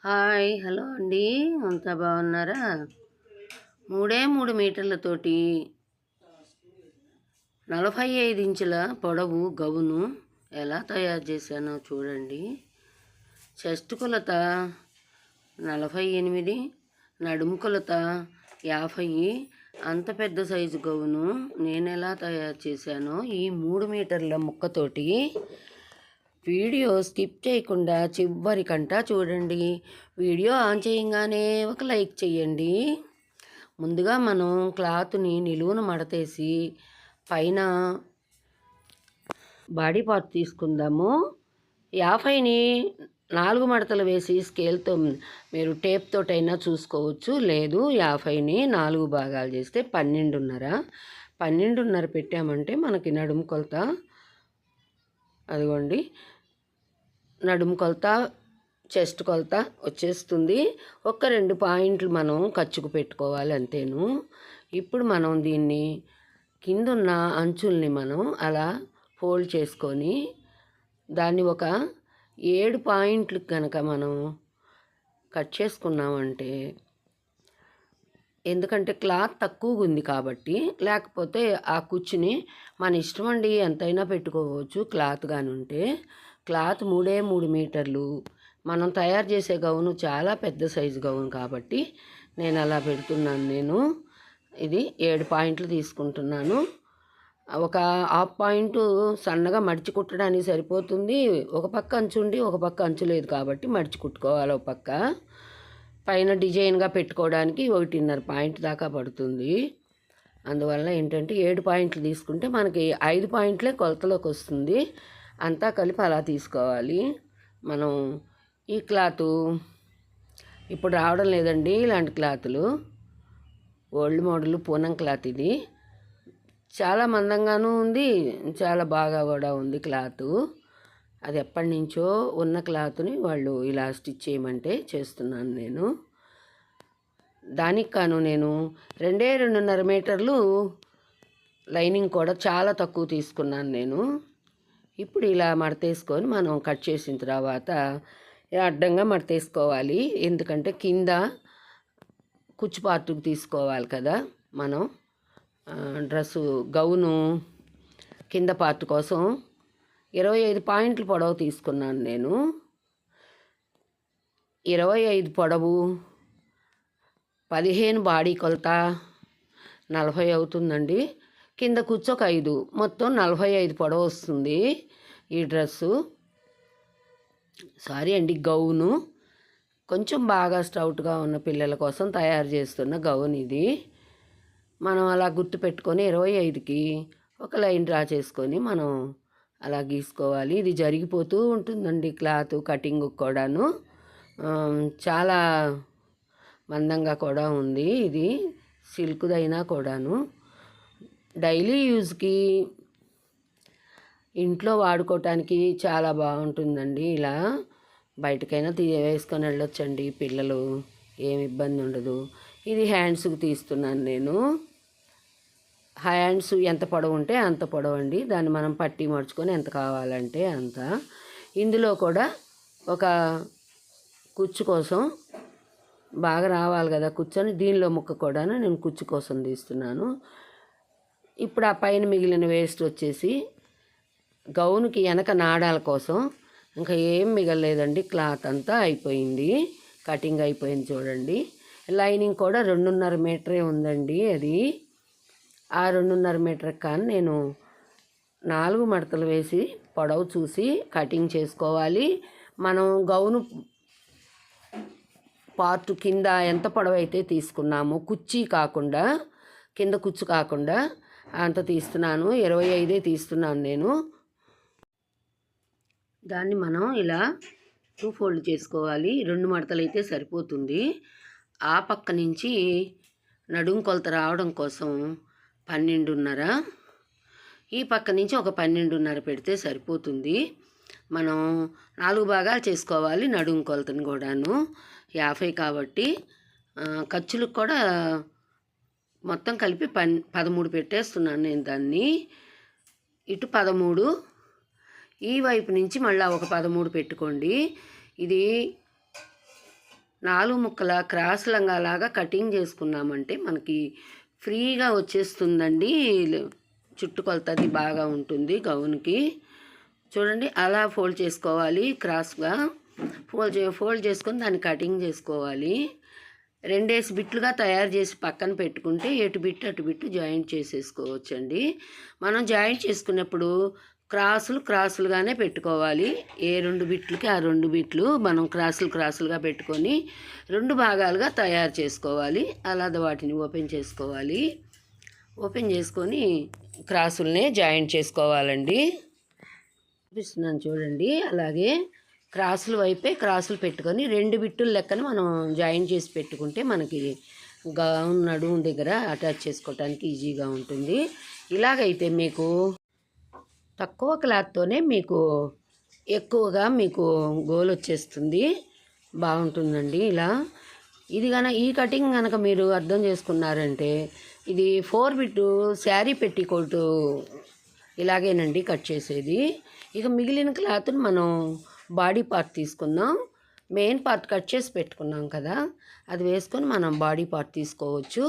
Hi hello అండి, అంతా బాగున్నారా? 3 మీటర్లతోటి 45 ఇంచుల పొడవు గౌను ఎలా తయారు చేశానో చూడండి. చెస్ట్ కొలత 48, నడుము కొలత 50. అంత పెద్ద సైజు గౌను నేను ఎలా తయారు చేశానో ఈ 3 మీటర్ల ముక్కతోటి వీడియో స్కిప్ చేయకుండా చివరికంటా చూడండి. వీడియో ఆన్ చేయగానే ఒక లైక్ చేయండి. ముందుగా మనం క్లాత్ని నిలువున మడతేసి పైన బాడీ పార్ట్ తీసుకుందాము. 50ని 4 మడతలు వేసి స్కేల్తో మీరు టేప్ తోటైనా చూసుకోవచ్చు. లేదు 50ని 4 భాగాలు చేస్తే 12.5 పెట్టామంటే మనకి నడుము కొలత అదిగోండి, నడుము కొలత చెస్ట్ కొలత వచ్చేస్తుంది. 2 పాయింట్లు మనం ఖర్చుకు పెట్టుకోవాలి అంతేను. ఇప్పుడు మనం దీన్ని కిందున్న అంచుల్ని మనం అలా ఫోల్డ్ చేసుకొని దాన్ని ఒక 7 పాయింట్లు కనుక మనం కట్ చేసుకున్నామంటే, ఎందుకంటే క్లాత్ తక్కువగా ఉంది కాబట్టి, లేకపోతే ఆ కుచ్చుని మన ఇష్టం అండి ఎంతైనా పెట్టుకోవచ్చు క్లాత్ కానీ ఉంటే. క్లాత్ 3 మీటర్లు, మనం తయారు చేసే గౌను చాలా పెద్ద సైజు గౌను కాబట్టి నేను అలా పెడుతున్నాను. ఇది 7 పాయింట్లు తీసుకుంటున్నాను. ఒక హాఫ్ పాయింట్ సన్నగా మడిచి కుట్టడానికి సరిపోతుంది. ఒక పక్క అంచు ఉండి ఒక పక్క అంచు లేదు కాబట్టి మడిచి కుట్టుకోవాలి. ఒక పక్క పైన డిజైన్గా పెట్టుకోవడానికి 1.5 పాయింట్ దాకా పడుతుంది. అందువల్ల ఏంటంటే 7 పాయింట్లు తీసుకుంటే మనకి 5 పాయింట్లే కొలతలోకి వస్తుంది. అంతా కలిపి అలా తీసుకోవాలి. మనం ఈ క్లాతు ఇప్పుడు రావడం లేదండి, ఇలాంటి క్లాతులు ఓల్డ్ మోడల్ పూనం క్లాత్. ఇది చాలా మందంగానూ ఉంది, చాలా బాగా కూడా ఉంది క్లాతు. అది ఎప్పటి నుంచో ఉన్న క్లాత్ని వాళ్ళు ఇలా స్టిచ్ చేయమంటే చేస్తున్నాను నేను. దానికి కాను నేను 2.5 మీటర్లు లైనింగ్ కూడా చాలా తక్కువ తీసుకున్నాను నేను. ఇప్పుడు ఇలా మడతేసుకొని మనం కట్ చేసిన తర్వాత అడ్డంగా మడతేసుకోవాలి. ఎందుకంటే కింద కుచ్చు పార్టుకు తీసుకోవాలి కదా మనం. డ్రెస్సు గౌను కింద పార్ట్ కోసం 25 పాయింట్లు పొడవు తీసుకున్నాను నేను. 25 పొడవు, 15 బాడీ కొలత 40 అవుతుందండి. కింద కూర్చొక 5, మొత్తం 45 పొడవు వస్తుంది ఈ డ్రెస్సు. సారీ అండి, గౌను. కొంచెం బాగా స్టౌట్గా ఉన్న పిల్లల కోసం తయారు చేస్తున్న గౌన్ ఇది. మనం అలా గుర్తు పెట్టుకొని 25కి ఒక లైన్ డ్రా చేసుకొని మనం అలా గీసుకోవాలి. ఇది జరిగిపోతూ ఉంటుందండి క్లాత్ కటింగ్ కూడాను. చాలా మందంగా కూడా ఉంది. ఇది సిల్క్దైనా కూడాను డైలీ యూజ్కి ఇంట్లో వాడుకోవటానికి చాలా బాగుంటుందండి. ఇలా బయటకైనా వేసుకొని వెళ్ళొచ్చండి పిల్లలు, ఏమి ఇబ్బంది ఉండదు. ఇది హ్యాండ్స్కి తీస్తున్నాను నేను. హ్యాండ్స్ ఎంత పొడవు ఉంటే అంత పొడవు అండి. దాన్ని మనం పట్టి మడుచుకొని ఎంత కావాలంటే అంత. ఇందులో కూడా ఒక కుచ్చు కోసం బాగా రావాలి కదా కూర్చొని, దీనిలో ముక్క కూడా నేను కుచ్చు కోసం తీస్తున్నాను. ఇప్పుడు ఆ పైన మిగిలిన వేస్ట్ వచ్చేసి గౌన్కి వెనక నాడాల కోసం. ఇంకా ఏం మిగలలేదండి, క్లాత్ అంతా అయిపోయింది, కటింగ్ అయిపోయింది చూడండి. లైనింగ్ కూడా 2.5 మీటరే ఉందండి. అది ఆ 2.5 మీటర్ కానీ నేను 4 మడతలు వేసి పొడవు చూసి కటింగ్ చేసుకోవాలి. మనం గౌను పార్ట్ కింద ఎంత పొడవు అయితే తీసుకున్నామో, కుర్చీ కాకుండా కింద కుచ్చు కాకుండా అంత తీస్తున్నాను. 25 తీస్తున్నాను నేను. దాన్ని మనం ఇలా 2 ఫోల్డ్ చేసుకోవాలి. 2 మడతలు అయితే సరిపోతుంది. ఆ పక్క నుంచి నడుము కొలత రావడం కోసం 12.5, ఈ పక్క నుంచి ఒక 12.5 పెడితే సరిపోతుంది. మనం 4 భాగాలు చేసుకోవాలి నడుము కొలతను కూడాను. 50 కాబట్టి ఖర్చులకు కూడా మొత్తం కలిపి 13 పెట్టేస్తున్నాను నేను దాన్ని. ఇటు 13, ఈ వైపు నుంచి మళ్ళీ ఒక 13 పెట్టుకోండి. ఇది 4 ముక్కల క్రాస్ లంగాలాగా కటింగ్ చేసుకున్నామంటే మనకి ఫ్రీగా వచ్చేస్తుందండి. చుట్టుకొలతది బాగా ఉంటుంది గౌన్కి. చూడండి అలా ఫోల్డ్ చేసుకోవాలి క్రాస్గా. ఫోల్డ్ చేసుకొని దాన్ని కటింగ్ చేసుకోవాలి. 2 బిట్లుగా తయారు చేసి పక్కన పెట్టుకుంటే ఎటు బిట్టు అటు బిట్టు జాయింట్ చేసేసుకోవచ్చండి. మనం జాయింట్ చేసుకున్నప్పుడు క్రాసులుగానే పెట్టుకోవాలి. ఏ 2 బిట్లకి ఆ 2 బిట్లు మనం క్రాసులుగా పెట్టుకొని 2 భాగాలుగా తయారు చేసుకోవాలి. అలా వాటిని ఓపెన్ చేసుకోవాలి. ఓపెన్ చేసుకొని క్రాసులనే జాయింట్ చేసుకోవాలండి. చూపిస్తున్నాను చూడండి. అలాగే క్రాసుల వైపే క్రాసులు పెట్టుకొని 2 బిట్టుల లెక్కన మనం జాయిన్ చేసి పెట్టుకుంటే మనకి గౌన్ నడుము దగ్గర అటాచ్ చేసుకోవడానికి ఈజీగా ఉంటుంది. ఇలాగైతే మీకు తక్కువ క్లాత్తోనే మీకు ఎక్కువగా మీకు గోల్ వచ్చేస్తుంది. బాగుంటుందండి ఇలా. ఈ కటింగ్ కనుక మీరు అర్థం చేసుకున్నారంటే ఇది 4 బిట్టు శారీ పెట్టికోటు ఇలాగేనండి కట్ చేసేది. ఇక మిగిలిన క్లాత్ని మనం బాడీ పార్ట్ తీసుకుందాం. మెయిన్ పార్ట్ కట్ చేసి పెట్టుకున్నాం కదా, అది వేసుకొని మనం బాడీ పార్ట్ తీసుకోవచ్చు.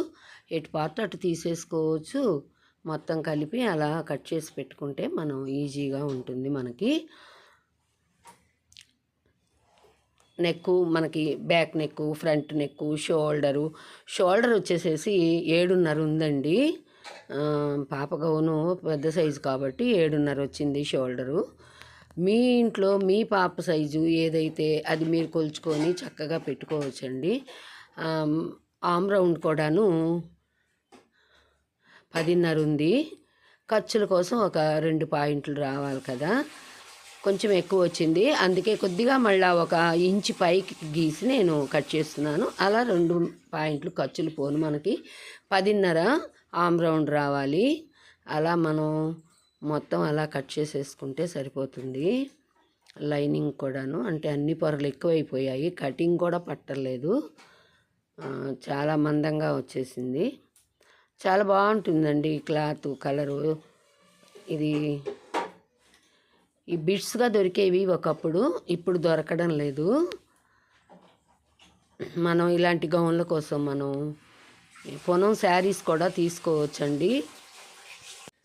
ఎటు పార్ట్ అటు తీసేసుకోవచ్చు. మొత్తం కలిపి అలా కట్ చేసి పెట్టుకుంటే మనం ఈజీగా ఉంటుంది. మనకి నెక్కు, మనకి back neck, front neck, shoulder వచ్చేసేసి 7.5 ఉందండి. పాప గౌను పెద్ద సైజు కాబట్టి 7.5 వచ్చింది షోల్డరు. మీ ఇంట్లో మీ పాప సైజు ఏదైతే అది మీరు కొలుచుకొని చక్కగా పెట్టుకోవచ్చండి. ఆమ్ రౌండ్ కూడాను 10.5 ఉంది. ఖర్చుల కోసం ఒక 2 పాయింట్లు రావాలి కదా, కొంచెం ఎక్కువ వచ్చింది. అందుకే కొద్దిగా మళ్ళీ 1 ఇంచు పైకి గీసి నేను కట్ చేస్తున్నాను. అలా 2 పాయింట్లు ఖర్చులు పోను మనకి 10.5 ఆమ్ రౌండ్ రావాలి. అలా మనం మొత్తం అలా కట్ చేసేసుకుంటే సరిపోతుంది. లైనింగ్ కూడాను అంటే అన్ని పొరలు ఎక్కువైపోయాయి, కటింగ్ కూడా పట్టలేదు, చాలా మందంగా వచ్చేసింది. చాలా బాగుంటుందండి క్లాత్ కలరు. ఇది ఈ బిట్స్గా దొరికేవి ఒకప్పుడు, ఇప్పుడు దొరకడం లేదు. మనం ఇలాంటి గౌన్ల కోసం మనం పొనం శారీస్ కూడా తీసుకోవచ్చండి.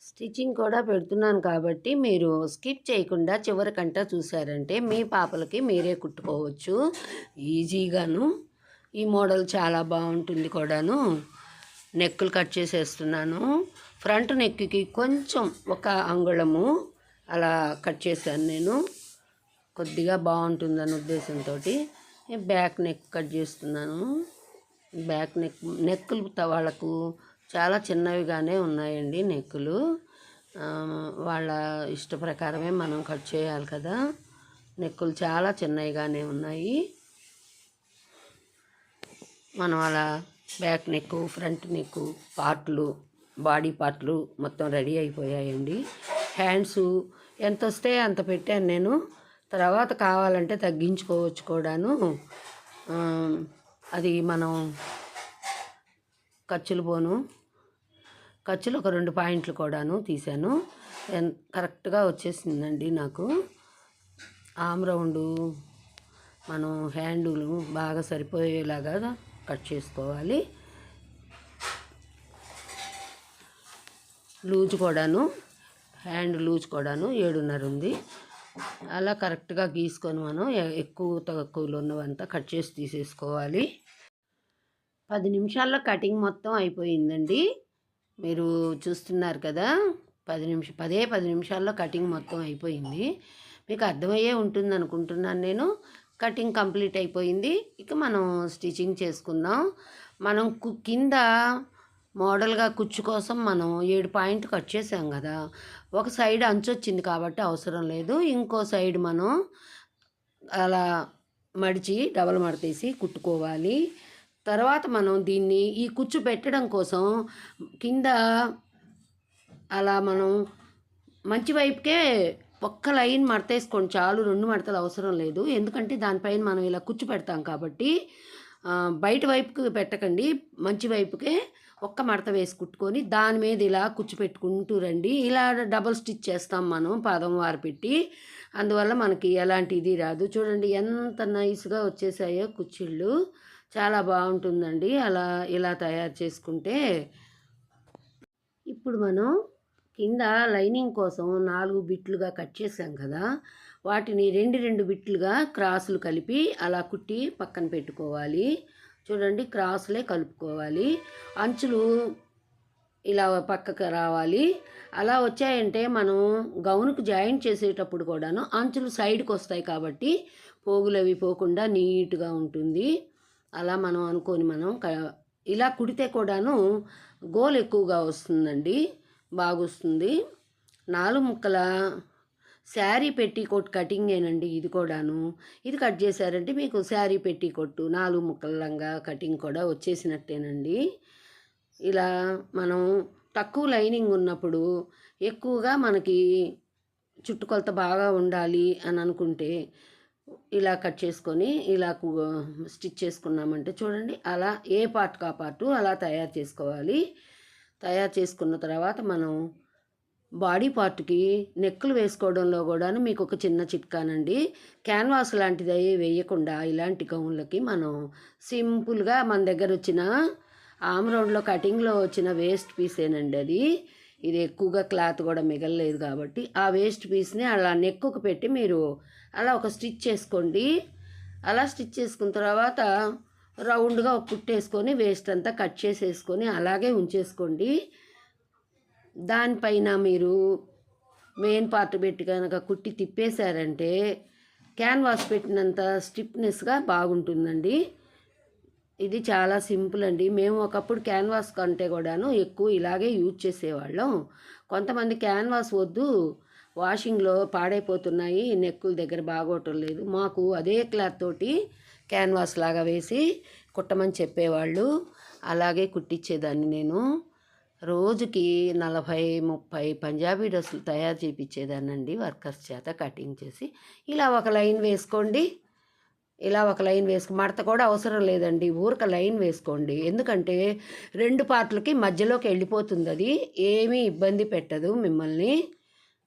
స్టిచ్చింగ్ కూడా పెడుతున్నాను కాబట్టి మీరు స్కిప్ చేయకుండా చివరికంటా చూసారంటే మీ పాపలకి మీరే కుట్టుకోవచ్చు ఈజీగాను. ఈ మోడల్ చాలా బాగుంటుంది కూడాను. నెక్కులు కట్ చేసేస్తున్నాను. ఫ్రంట్ నెక్కి కొంచెం 1 అంగుళము అలా కట్ చేశాను నేను, కొద్దిగా బాగుంటుందని ఉద్దేశంతో. బ్యాక్ నెక్ కట్ చేస్తున్నాను. బ్యాక్ నెక్కులు వాళ్ళకు చాలా చిన్నవిగానే ఉన్నాయండి నెక్కులు. వాళ్ళ ఇష్ట ప్రకారమే మనం కట్ చేయాలి కదా. నెక్కులు చాలా చిన్నవిగానే ఉన్నాయి. మనం అలా బ్యాక్ నెక్, ఫ్రంట్ నెక్ పార్ట్లు, బాడీ పార్ట్లు మొత్తం రెడీ అయిపోయాయండి. హ్యాండ్స్ ఎంత వస్తే అంత పెట్టాను నేను, తర్వాత కావాలంటే తగ్గించుకోవచ్చు కూడాను. అది మనం ఖర్చులు ఒక 2 పాయింట్లు కూడాను తీసాను. కరెక్ట్గా వచ్చేసిందండి నాకు. ఆమ్ రౌండు మనం హ్యాండులు బాగా సరిపోయేలాగా కట్ చేసుకోవాలి. హ్యాండ్ లూజ్ కూడాను 7.5 ఉంది. అలా కరెక్ట్గా గీసుకొని మనం ఎక్కువ తక్కువలో ఉన్నవంతా కట్ చేసి తీసేసుకోవాలి. 10 నిమిషాల్లో కటింగ్ మొత్తం అయిపోయిందండి. మీరు చూస్తున్నారు కదా, 10 నిమిషాల్లో కటింగ్ మొత్తం అయిపోయింది. మీకు అర్థమయ్యే ఉంటుంది అనుకుంటున్నాను నేను. కటింగ్ కంప్లీట్ అయిపోయింది. ఇక మనం స్టిచ్చింగ్ చేసుకుందాం. మనం కింద మోడల్గా కుచ్చు కోసం మనం 7 పాయింట్లు కట్ చేసాం కదా, ఒక సైడ్ అంచు వచ్చింది కాబట్టి అవసరం లేదు. ఇంకో సైడ్ మనం అలా మడిచి డబల్ మడతేసి కుట్టుకోవాలి. తర్వాత మనం దీన్ని ఈ కుచ్చు పెట్టడం కోసం కింద అలా మనం మంచి వైపుకే ఒక్క లైన్ మడతేసుకోండి చాలు, 2 మడతలు అవసరం లేదు. ఎందుకంటే దానిపైన మనం ఇలా కుచ్చు పెడతాం కాబట్టి బయట వైపుకి పెట్టకండి, మంచి వైపుకే ఒక్క మడత వేసి కుట్టుకొని దాని మీద ఇలా కుచ్చు పెట్టుకుంటూ రండి. ఇలా డబల్ స్టిచ్ చేస్తాం మనం పాదం వారు పెట్టి. అందువల్ల మనకి ఎలాంటి ఇది రాదు. చూడండి ఎంత నైస్గా వచ్చేసాయో కుచ్చిళ్ళు. చాలా బాగుంటుందండి ఇలా తయారు చేసుకుంటే. ఇప్పుడు మనం కింద లైనింగ్ కోసం 4 బిట్లుగా కట్ చేసాం కదా, వాటిని 2 బిట్లుగా క్రాసులు కలిపి అలా కుట్టి పక్కన పెట్టుకోవాలి. చూడండి క్రాసులే కలుపుకోవాలి. అంచులు ఇలా పక్కకు రావాలి. అలా వచ్చాయంటే మనం గౌన్కు జాయింట్ చేసేటప్పుడు కూడాను అంచులు సైడ్కి వస్తాయి కాబట్టి పోగులు అవి పోకుండా నీట్గా ఉంటుంది. అలా మనం అనుకొని ఇలా కుడితే కూడాను గోల్ ఎక్కువగా వస్తుందండి, బాగొస్తుంది. 4 ముక్కల శారీ పెట్టికోట్ కటింగేనండి ఇది కూడాను. ఇది కట్ చేశారంటే మీకు శారీ పెట్టికోట్ 4 ముక్కల లంగా కటింగ్ కూడా వచ్చేసినట్టేనండి. ఇలా మనం తక్కువ లైనింగ్ ఉన్నప్పుడు ఎక్కువగా మనకి చుట్టుకొలత బాగా ఉండాలి అని అనుకుంటే ఇలా కట్ చేసుకొని ఇలా స్టిచ్ చేసుకున్నామంటే చూడండి అలా ఏ పార్ట్ కా పార్టు అలా తయారు చేసుకోవాలి. తయారు చేసుకున్న తర్వాత మనం బాడీ పార్ట్కి నెక్కులు వేసుకోవడంలో కూడాను మీకు ఒక చిన్న చిట్కానండి. క్యాన్వాస్ లాంటిది వేయకుండా ఇలాంటి గౌన్లకి మనం సింపుల్గా మన దగ్గర వచ్చిన ఆమ్ రౌండ్లో కటింగ్లో వచ్చిన వేస్ట్ పీసేనండి అది. ఇది ఎక్కువగా క్లాత్ కూడా మిగలలేదు కాబట్టి ఆ వేస్ట్ పీస్ని అలా నెక్కుకు పెట్టి మీరు అలా ఒక స్టిచ్ చేసుకోండి. అలా స్టిచ్ చేసుకున్న తర్వాత రౌండ్గా ఒక కుట్టేసుకొని వేస్ట్ అంతా కట్ చేసేసుకొని అలాగే ఉంచేసుకోండి. దానిపైన మీరు మెయిన్ పార్ట్ పెట్టి కనుక కుట్టి తిప్పేశారంటే క్యాన్వాస్ పెట్టినంత స్టిఫ్నెస్గా బాగుంటుందండి. ఇది చాలా సింపుల్ అండి. మేము ఒకప్పుడు క్యాన్వాస్ కంటే కూడాను ఎక్కువ ఇలాగే యూజ్ చేసేవాళ్ళం. కొంతమంది క్యాన్వాస్ వద్దు, వాషింగ్లో పాడైపోతున్నాయి, నెక్కుల దగ్గర బాగోవటం లేదు, మాకు అదే క్లాత్ తోటి క్యాన్వాస్ లాగా వేసి కుట్టమని చెప్పేవాళ్ళు. అలాగే కుట్టించేదాన్ని నేను. రోజుకి 40-30 పంజాబీ డ్రెస్సులు తయారు చేయించేదాన్నండి వర్కర్స్ చేత కటింగ్ చేసి. ఇలా ఒక లైన్ వేసుకోండి. ఇలా ఒక లైన్ మడత కూడా అవసరం లేదండి, ఊరక లైన్ వేసుకోండి. ఎందుకంటే 2 పార్ట్లకి మధ్యలోకి వెళ్ళిపోతుంది, అది ఏమీ ఇబ్బంది పెట్టదు మిమ్మల్ని.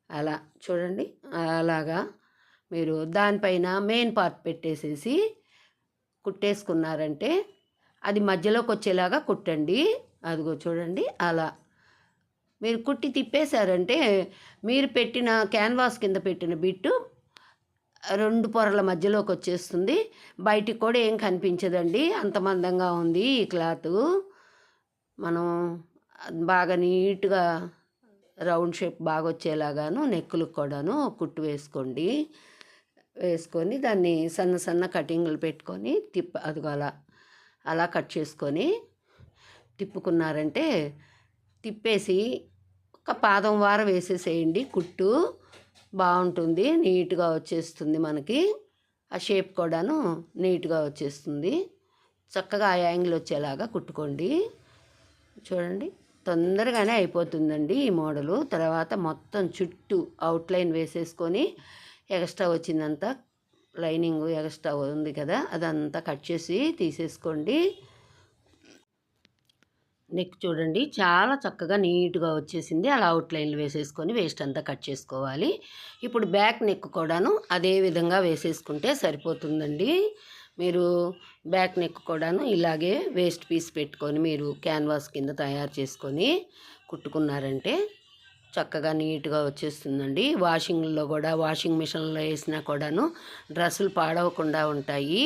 అలా చూడండి అలాగా మీరు దానిపైన మెయిన్ పార్ట్ పెట్టేసేసి కుట్టేసుకున్నారంటే అది మధ్యలోకి వచ్చేలాగా కుట్టండి. అదిగో చూడండి అలా మీరు కుట్టి తిప్పేశారంటే మీరు పెట్టిన క్యాన్వాస్ కింద పెట్టిన బిట్టు 2 పొరల మధ్యలోకి వచ్చేస్తుంది. బయటికి కూడా ఏం కనిపించదండి, అంత మందంగా ఉంది ఈ క్లాత్. మనం బాగా నీట్గా రౌండ్ షేప్ బాగా వచ్చేలాగాను నెక్కులకు కూడాను కుట్టు వేసుకొని దాన్ని సన్న సన్న కటింగ్లు పెట్టుకొని అదిగో అలా కట్ చేసుకొని తిప్పుకున్నారంటే తిప్పేసి ఒక పాదం వార వేసేసేయండి. కుట్టు బాగుంటుంది, నీట్గా వచ్చేస్తుంది మనకి. ఆ షేప్ కూడాను నీట్గా వచ్చేస్తుంది. చక్కగా ఆ యాంగిల్ వచ్చేలాగా కుట్టుకోండి. చూడండి తొందరగానే అయిపోతుందండి ఈ మోడలు. తర్వాత మొత్తం చుట్టూ అవుట్లైన్ వేసేసుకొని ఎక్స్ట్రా వచ్చిందంతా లైనింగ్ ఎక్స్ట్రా ఉంది కదా అదంతా కట్ చేసి తీసేసుకోండి. నెక్ చూడండి చాలా చక్కగా నీట్గా వచ్చేసింది. అలా అవుట్లైన్లు వేసేసుకొని వేస్ట్ అంతా కట్ చేసుకోవాలి. ఇప్పుడు బ్యాక్ నెక్ కూడాను అదే విధంగా వేసేసుకుంటే సరిపోతుందండి. మీరు బ్యాక్ నెక్ కూడాను ఇలాగే వేస్ట్ పీస్ పెట్టుకొని మీరు క్యాన్వాస్ కింద తయారు చేసుకొని కుట్టుకున్నారంటే చక్కగా నీట్గా వచ్చేస్తుందండి. వాషింగ్లో కూడా వాషింగ్ మిషన్లో వేసినా కూడాను డ్రెస్సులు పాడవకుండా ఉంటాయి.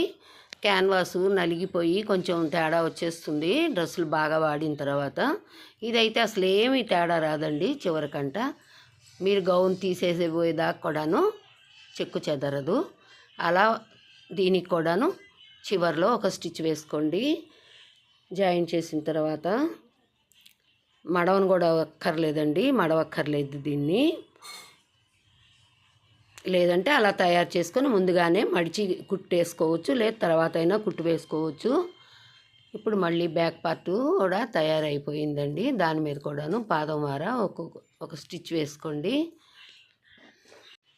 క్యాన్వాసు నలిగిపోయి కొంచెం తేడా వచ్చేస్తుంది డ్రెస్సులు బాగా వాడిన తర్వాత. ఇదైతే అసలు ఏమీ తేడా రాదండి చివరికంట. మీరు గౌన్ తీసేసేపోయేదాకా కూడాను చెక్కు చెదరదు. అలా దీనికి కూడాను చివర్లో ఒక స్టిచ్ వేసుకోండి. జాయిన్ చేసిన తర్వాత మడవను కూడా అక్కర్లేదండి, మడవక్కర్లేదు దీన్ని. లేదంటే అలా తయారు చేసుకొని ముందుగానే మడిచి కుట్టేసుకోవచ్చు, లేదు తర్వాత అయినా కుట్టు వేసుకోవచ్చు. ఇప్పుడు మళ్ళీ బ్యాక్ పార్ట్ కూడా తయారైపోయిందండి. దాని మీద కూడాను పాదం వార ఒక స్టిచ్ వేసుకోండి.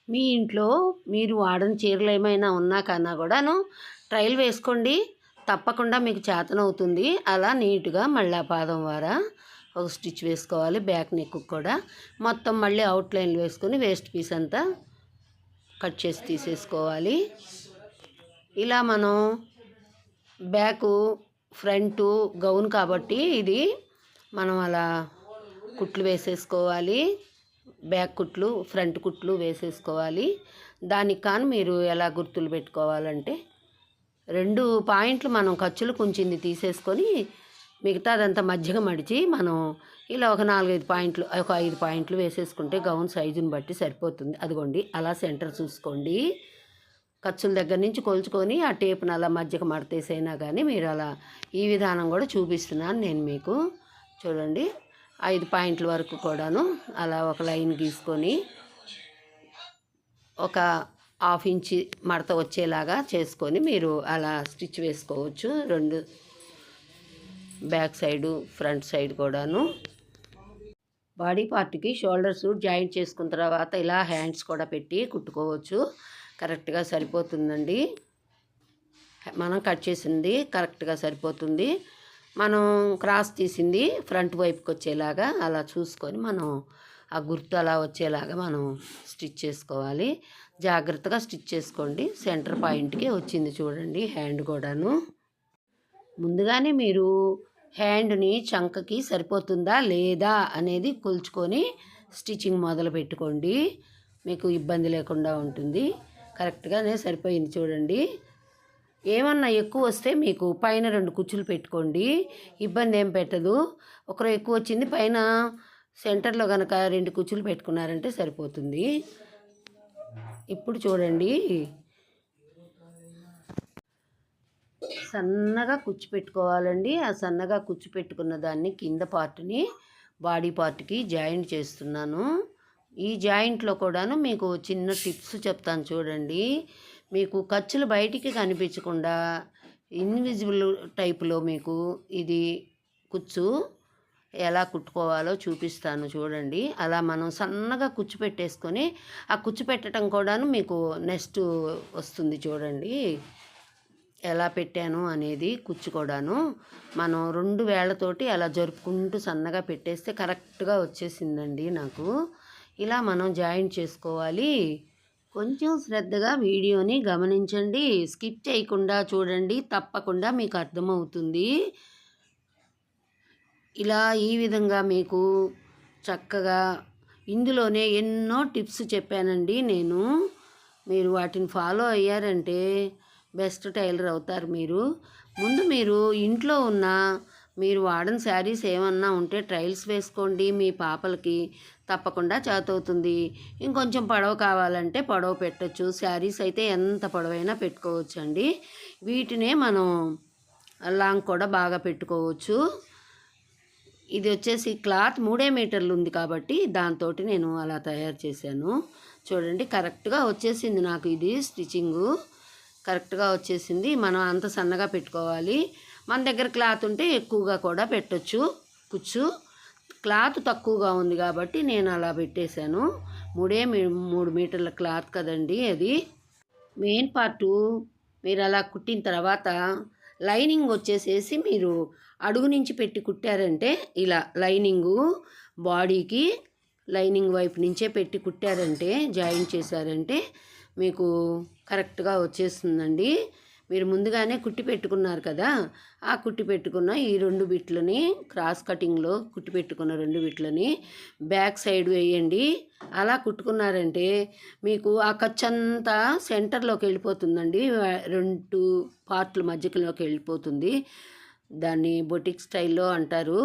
మీ ఇంట్లో మీరు వాడని చీరలు ఏమైనా ఉన్నా కన్నా కూడాను ట్రైల్ వేసుకోండి, తప్పకుండా మీకు చేతనవుతుంది. అలా నీట్గా మళ్ళీ పాదం వార ఒక స్టిచ్ వేసుకోవాలి. బ్యాక్ నెక్ కూడా మొత్తం మళ్ళీ అవుట్లైన్లు వేసుకొని వేస్ట్ పీస్ అంతా కట్ చేసి తీసేసుకోవాలి. ఇలా మనం బ్యాకు ఫ్రంటు గౌన్ కాబట్టి ఇది మనం అలా కుట్లు వేసేసుకోవాలి. బ్యాక్ కుట్లు ఫ్రంట్ కుట్లు వేసేసుకోవాలి. దానికి కానీ మీరు ఎలా గుర్తులు పెట్టుకోవాలంటే 2 పాయింట్లు మనం ఖర్చులకు ఉంచింది తీసేసుకొని మిగతాదంతా మధ్యగా మడిచి మనం ఇలా ఒక 4-5 పాయింట్లు, ఒక 5 పాయింట్లు వేసేసుకుంటే గౌన్ సైజుని బట్టి సరిపోతుంది. అదిగోండి అలా సెంటర్ చూసుకోండి. ఖర్చుల దగ్గర నుంచి కొలుచుకొని ఆ టేప్ను అలా మధ్యకు మడతేసైనా కానీ మీరు అలా ఈ విధానం కూడా చూపిస్తున్నాను నేను మీకు. చూడండి 5 పాయింట్ల వరకు కూడాను అలా ఒక లైన్ గీసుకొని ఒక 1/2 ఇంచి మడత వచ్చేలాగా చేసుకొని మీరు అలా స్టిచ్ వేసుకోవచ్చు. 2 బ్యాక్ సైడు ఫ్రంట్ సైడ్ కూడాను. బాడీ పార్ట్కి షోల్డర్స్ జాయింట్ చేసుకున్న తర్వాత ఇలా హ్యాండ్స్ కూడా పెట్టి కుట్టుకోవచ్చు. కరెక్ట్గా సరిపోతుందండి. మనం కట్ చేసింది కరెక్ట్గా సరిపోతుంది. మనం క్రాస్ తీసింది ఫ్రంట్ వైపుకి వచ్చేలాగా అలా చూసుకొని మనం ఆ గుర్తు అలా వచ్చేలాగా మనం స్టిచ్ చేసుకోవాలి. జాగ్రత్తగా స్టిచ్ చేసుకోండి. సెంటర్ పాయింట్కి వచ్చింది చూడండి హ్యాండ్ కూడాను. ముందుగానే మీరు హ్యాండ్ని చంకకి సరిపోతుందా లేదా అనేది కొలుచుకొని స్టిచ్చింగ్ మొదలు పెట్టుకోండి. మీకు ఇబ్బంది లేకుండా ఉంటుంది. కరెక్ట్గానే సరిపోయింది చూడండి. ఏమన్నా ఎక్కువ వస్తే మీకు పైన 2 కుచ్చులు పెట్టుకోండి. ఇబ్బంది ఏం పెట్టదు. ఒకరు ఎక్కువ వచ్చింది పైన సెంటర్లో కనుక 2 కుచ్చులు పెట్టుకున్నారంటే సరిపోతుంది. ఇప్పుడు చూడండి సన్నగా కుచ్చు పెట్టుకోవాలండి. ఆ సన్నగా కుచ్చు పెట్టుకున్న దాన్ని కింద పార్ట్ని బాడీ పార్ట్కి జాయింట్ చేస్తున్నాను. ఈ జాయింట్లో కూడాను మీకు చిన్న టిప్స్ చెప్తాను చూడండి. మీకు ఖర్చులు బయటికి కనిపించకుండా ఇన్విజిబుల్ టైపులో మీకు ఇది కుచ్చు ఎలా కుట్టుకోవాలో చూపిస్తాను చూడండి. అలా మనం సన్నగా కుచ్చు పెట్టేసుకొని ఆ కుచ్చు పెట్టడం కూడాను మీకు నెక్స్ట్ వస్తుంది చూడండి. ఎలా పెట్టాను అనేది కుచ్చు కూడాను మనం 2 వేళ్లతోటి అలా జరుపుకుంటూ సన్నగా పెట్టేస్తే కరెక్ట్గా వచ్చేసిందండి నాకు. ఇలా మనం జాయింట్ చేసుకోవాలి. కొంచెం శ్రద్ధగా వీడియోని గమనించండి. స్కిప్ చేయకుండా చూడండి. తప్పకుండా మీకు అర్థమవుతుంది. ఇలా ఈ విధంగా మీకు చక్కగా ఇందులోనే ఎన్నో టిప్స్ చెప్పానండి నేను. మీరు వాటిని ఫాలో అయ్యారంటే బెస్ట్ టైలర్ అవుతారు మీరు. ముందు మీరు ఇంట్లో ఉన్న మీరు వాడని శారీస్ ఏమన్నా ఉంటే ట్రయల్స్ వేసుకోండి. మీ పాపలకి తప్పకుండా చేతవుతుంది. ఇంకొంచెం పొడవు కావాలంటే పొడవు పెట్టచ్చు. శారీస్ అయితే ఎంత పొడవైనా పెట్టుకోవచ్చండి. వీటినే మనం లాంగ్ కూడా బాగా పెట్టుకోవచ్చు. ఇది వచ్చేసి క్లాత్ 3 మీటర్లు ఉంది కాబట్టి దాంతో నేను అలా తయారు చేశాను. చూడండి కరెక్ట్గా వచ్చేసింది నాకు ఇది స్టిచ్చింగు. కరెక్ట్గా వచ్చేసింది. మనం అంత సన్నగా పెట్టుకోవాలి. మన దగ్గర క్లాత్ ఉంటే ఎక్కువగా కూడా పెట్టచ్చు కుచ్చు. క్లాత్ తక్కువగా ఉంది కాబట్టి నేను అలా పెట్టేశాను. 3 మీటర్ల క్లాత్ కదండి అది. మెయిన్ పార్టు మీరు అలా కుట్టిన తర్వాత లైనింగ్ వచ్చేసేసి మీరు అడుగు నుంచి పెట్టి కుట్టారంటే ఇలా లైనింగు బాడీకి లైనింగ్ వైపు నుంచే పెట్టి కుట్టారంటే జాయింట్ చేశారంటే మీకు కరెక్ట్గా వచ్చేస్తుందండి. మీరు ముందుగానే కుట్టి పెట్టుకున్నారు కదా, ఆ కుట్టి పెట్టుకున్న ఈ 2 బిట్లని క్రాస్ కటింగ్లో కుట్టి పెట్టుకున్న 2 బిట్లని బ్యాక్ సైడ్ వేయండి. అలా కుట్టుకున్నారంటే మీకు ఆ ఖర్చు అంతా సెంటర్లోకి వెళ్ళిపోతుందండి. 2 పార్ట్ల మధ్యలోకి వెళ్ళిపోతుంది. దాన్ని బొటిక్ స్టైల్లో అంటారు.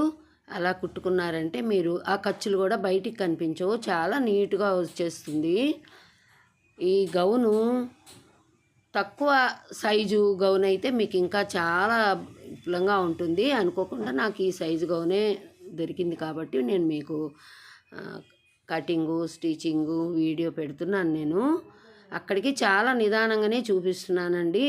అలా కుట్టుకున్నారంటే మీరు ఆ ఖర్చులు కూడా బయటికి కనిపించవు. చాలా నీట్గా వచ్చేస్తుంది. ఈ గౌను తక్కువ సైజు గౌన్ అయితే మీకు ఇంకా చాలా విపులంగా ఉంటుంది. అనుకోకుండా నాకు ఈ సైజు గౌనే దొరికింది కాబట్టి నేను మీకు కటింగు స్టిచ్చింగు వీడియో పెడుతున్నాను. నేను అక్కడికి చాలా నిదానంగానే చూపిస్తున్నానండి.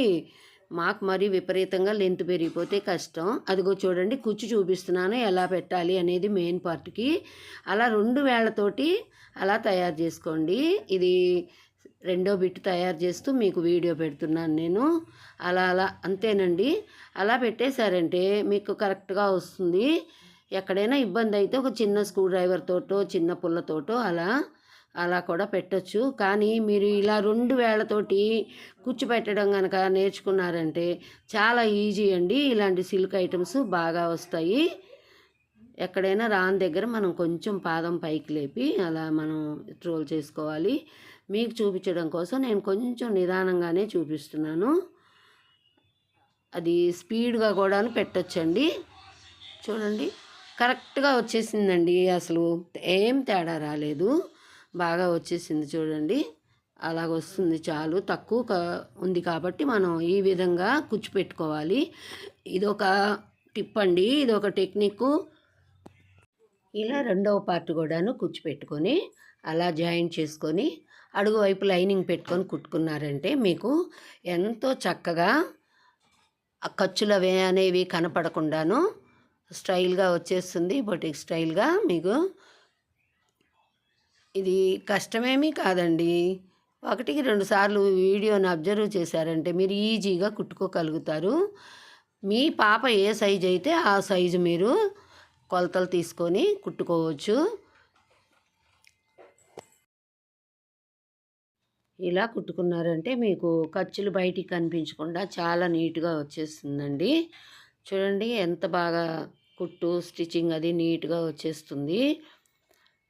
మాకు మరి విపరీతంగా లెంత్ పెరిగిపోతే కష్టం. అదిగో చూడండి కుచ్చు చూపిస్తున్నాను ఎలా పెట్టాలి అనేది మెయిన్ పార్ట్కి. అలా 2 వేళ్లతోటి అలా తయారు చేసుకోండి. ఇది 2వ బిట్ తయారు చేస్తూ మీకు వీడియో పెడుతున్నాను నేను. అలా అంతేనండి. అలా పెట్టేశారంటే మీకు కరెక్ట్గా వస్తుంది. ఎక్కడైనా ఇబ్బంది అయితే ఒక చిన్న స్క్రూ డ్రైవర్ తోటో చిన్న పుల్లతోటో అలా అలా కూడా పెట్టచ్చు. కానీ మీరు ఇలా 2 వేళ్ళతోటి కుచ్చుపెట్టడం కనుక నేర్చుకున్నారంటే చాలా ఈజీ అండి. ఇలాంటి సిల్క్ ఐటమ్స్ బాగా వస్తాయి. ఎక్కడైనా రాని దగ్గర మనం కొంచెం పాదం పైకి లేపి అలా మనం రోల్ చేసుకోవాలి. మీకు చూపించడం కోసం నేను కొంచెం నిదానంగానే చూపిస్తున్నాను. అది స్పీడ్గా కూడా పెట్టొచ్చండి. చూడండి కరెక్ట్గా వచ్చేసిందండి. అసలు ఏం తేడా రాలేదు, బాగా వచ్చేసింది చూడండి. అలాగ వస్తుంది చాలు. తక్కువ ఉంది కాబట్టి మనం ఈ విధంగా కుచ్చిపెట్టుకోవాలి. ఇదొక టిప్ అండి, ఇదొక టెక్నిక్. ఇలా రెండవ పార్ట్ కూడాను కుచ్చిపెట్టుకొని అలా జాయింట్ చేసుకొని అడుగు వైపు లైనింగ్ పెట్టుకొని కుట్టుకున్నారంటే మీకు ఎంతో చక్కగా ఖర్చులు అనేవి కనపడకుండాను స్టైల్గా వచ్చేస్తుంది. బొటిక్ స్టైల్గా మీకు ఇది కష్టమేమీ కాదండి. 1-2 సార్లు వీడియోని అబ్జర్వ్ చేశారంటే మీరు ఈజీగా కుట్టుకోగలుగుతారు. మీ పాప ఏ సైజు అయితే ఆ సైజు మీరు కొలతలు తీసుకొని కుట్టుకోవచ్చు. ఇలా కుట్టుకున్నారంటే మీకు ఖర్చులు బయటికి కనిపించకుండా చాలా నీట్గా వచ్చేస్తుందండి. చూడండి ఎంత బాగా కుట్టు స్టిచ్చింగ్ అది నీట్గా వచ్చేస్తుంది.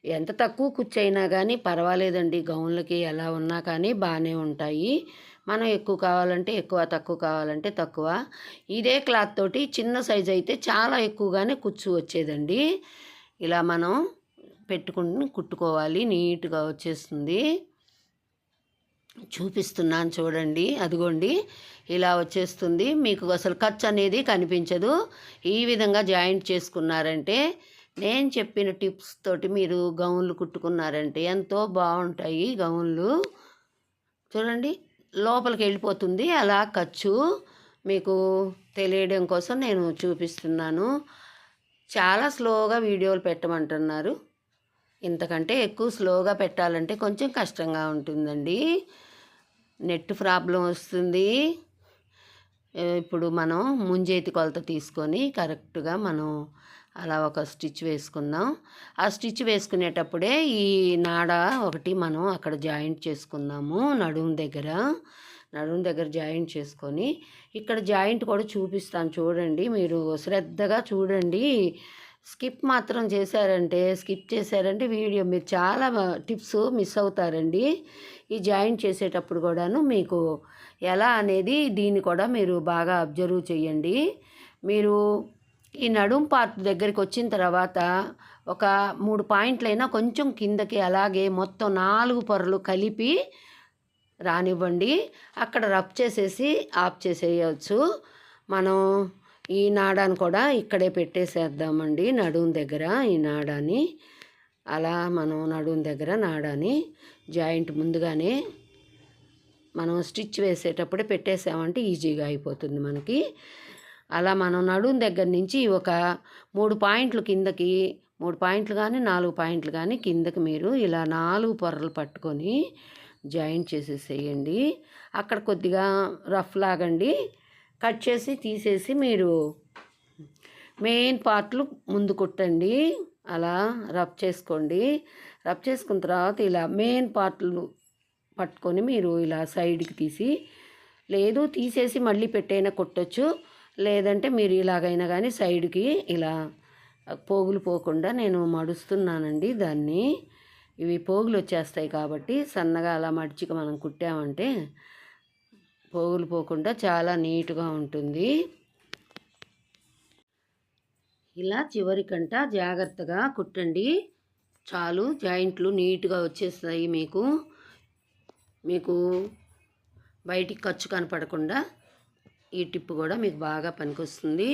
ఎంత తక్కువ కుచ్చు అయినా కానీ పర్వాలేదండి. గౌన్లకి ఎలా ఉన్నా కానీ బాగానే ఉంటాయి. మనం ఎక్కువ కావాలంటే ఎక్కువ, తక్కువ కావాలంటే తక్కువ. ఇదే క్లాత్ తోటి చిన్న సైజు అయితే చాలా ఎక్కువగానే కుచ్చు వచ్చేదండి. ఇలా మనం పెట్టుకుని కుట్టుకోవాలి, నీట్గా వచ్చేస్తుంది. చూపిస్తున్నాను చూడండి, అదిగోండి ఇలా వచ్చేస్తుంది. మీకు అసలు ఖర్చు అనేది కనిపించదు. ఈ విధంగా జాయింట్ చేసుకున్నారంటే నేను చెప్పిన టిప్స్ తోటి మీరు గౌన్లు కుట్టుకున్నారంటే ఎంతో బాగుంటాయి గౌన్లు. చూడండి లోపలికి వెళ్ళిపోతుంది అలా ఖర్చు. మీకు తెలియడం కోసం నేను చూపిస్తున్నాను. చాలా స్లోగా వీడియోలు పెట్టమంటున్నారు. ఇంతకంటే ఎక్కువ స్లోగా పెట్టాలంటే కొంచెం కష్టంగా ఉంటుందండి. నెట్ ప్రాబ్లం వస్తుంది. ఇప్పుడు మనం ముంజేతి కొలత తీసుకొని కరెక్ట్గా మనం అలా ఒక స్టిచ్ వేసుకుందాం. ఆ స్టిచ్ వేసుకునేటప్పుడే ఈ నాడ ఒకటి మనం అక్కడ జాయింట్ చేసుకుందాము. నడుము దగ్గర జాయింట్ చేసుకొని ఇక్కడ జాయింట్ కూడా చూపిస్తాను చూడండి. మీరు శ్రద్ధగా చూడండి. స్కిప్ చేశారంటే వీడియో మీరు చాలా టిప్స్ మిస్ అవుతారండి. ఈ జాయింట్ చేసేటప్పుడు కూడాను మీకు ఎలా అనేది దీన్ని కూడా మీరు బాగా అబ్జర్వ్ చేయండి. మీరు ఈ నడుం పార్ట్ దగ్గరికి వచ్చిన తర్వాత ఒక 3 పాయింట్లైనా కొంచెం కిందకి అలాగే మొత్తం 4 పొరలు కలిపి రానివ్వండి. అక్కడ రబ్ చేసేసి ఆఫ్ చేసేయచ్చు. మనం ఈ నాడాన్ని కూడా ఇక్కడే పెట్టేసేద్దామండి. నడుం దగ్గర ఈ నాడాన్ని అలా మనం నడుం దగ్గర నాడాన్ని జాయింట్ ముందుగానే మనం స్టిచ్ వేసేటప్పుడే పెట్టేసామంటే ఈజీగా అయిపోతుంది మనకి. అలా మనం నడుం దగ్గర నుంచి ఒక 3 పాయింట్లు కిందకి, 3 పాయింట్లు కానీ 4 పాయింట్లు కానీ కిందకి మీరు ఇలా 4 పొరలు పట్టుకొని జాయింట్ చేసేసేయండి. అక్కడ కొద్దిగా రఫ్ లాగండి. కట్ చేసి తీసేసి మీరు మెయిన్ పార్ట్లు ముందు కుట్టండి. అలా రబ్ చేసుకోండి. రబ్ చేసుకున్న తర్వాత ఇలా మెయిన్ పార్ట్లు పట్టుకొని మీరు ఇలా సైడ్కి తీసేసి మళ్ళీ పెట్టైనా కుట్టచ్చు. లేదంటే మీరు ఇలాగైనా కానీ సైడ్కి ఇలా పోగులు పోకుండా నేను మడుస్తున్నానండి దాన్ని. ఇవి పోగులు వచ్చేస్తాయి కాబట్టి సన్నగా అలా మడిచికి మనం కుట్టామంటే పోగులు పోకుండా చాలా నీట్గా ఉంటుంది. ఇలా చివరికంట జాగ్రత్తగా కుట్టండి చాలు. జాయింట్లు నీట్గా వచ్చేస్తాయి. మీకు బయటికి ఖర్చు కనపడకుండా ఈ టిప్ కూడా మీకు బాగా పనికొస్తుంది.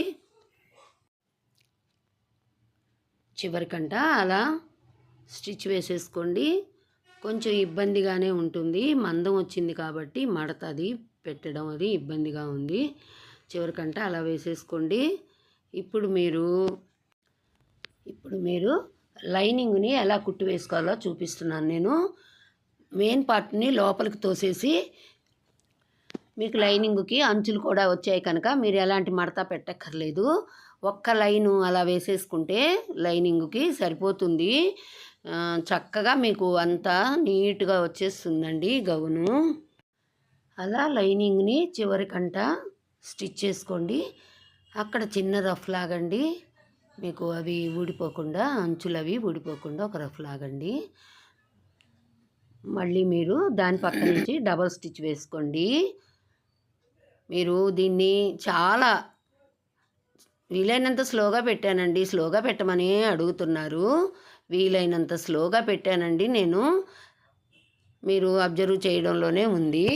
చివరికంట అలా స్టిచ్ వేసేసుకోండి. కొంచెం ఇబ్బందిగానే ఉంటుంది, మందం వచ్చింది కాబట్టి మడతది పెట్టడం అది ఇబ్బందిగా ఉంది. చివరికంట అలా వేసేసుకోండి. ఇప్పుడు మీరు లైనింగ్ని ఎలా కుట్టు వేసుకోవాలో చూపిస్తున్నాను నేను. మెయిన్ పార్ట్ని లోపలికి తోసేసి మీకు లైనింగ్కి అంచులు కూడా వచ్చాయి కనుక మీరు ఎలాంటి మడత పెట్టక్కర్లేదు. ఒక్క లైను అలా వేసేసుకుంటే లైనింగ్కి సరిపోతుంది. చక్కగా మీకు అంతా నీట్గా వచ్చేస్తుందండి గౌను. అలా లైనింగ్ని చివరికంట స్టిచ్ చేసుకోండి. అక్కడ చిన్న రఫ్ లాగండి, మీకు అవి ఊడిపోకుండా, అంచులు అవి ఊడిపోకుండా ఒక రఫ్ లాగండి. మళ్ళీ మీరు దాని పక్క నుంచి డబల్ స్టిచ్ వేసుకోండి. మీరు దీన్ని చాలా వీలైనంత స్లోగా పెట్టానండి. స్లోగా పెట్టమని అడుగుతున్నారు. వీలైనంత స్లోగా పెట్టానండి నేను. మీరు అబ్జర్వ్ చేయడంలోనే ఉంది.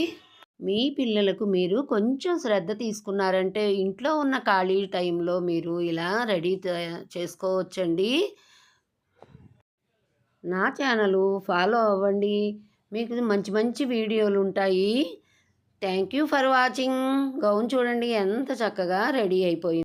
మీ పిల్లలకు మీరు కొంచెం శ్రద్ధ తీసుకున్నారంటే ఇంట్లో ఉన్న ఖాళీ టైంలో మీరు ఇలా రెడీ చేసుకోవచ్చండి. నా ఛానలు ఫాలో అవ్వండి. మీకు మంచి మంచి వీడియోలు ఉంటాయి. Thank you for watching. Gown చూడండి ఎంత చక్కగా రెడీ అయిపోయింది.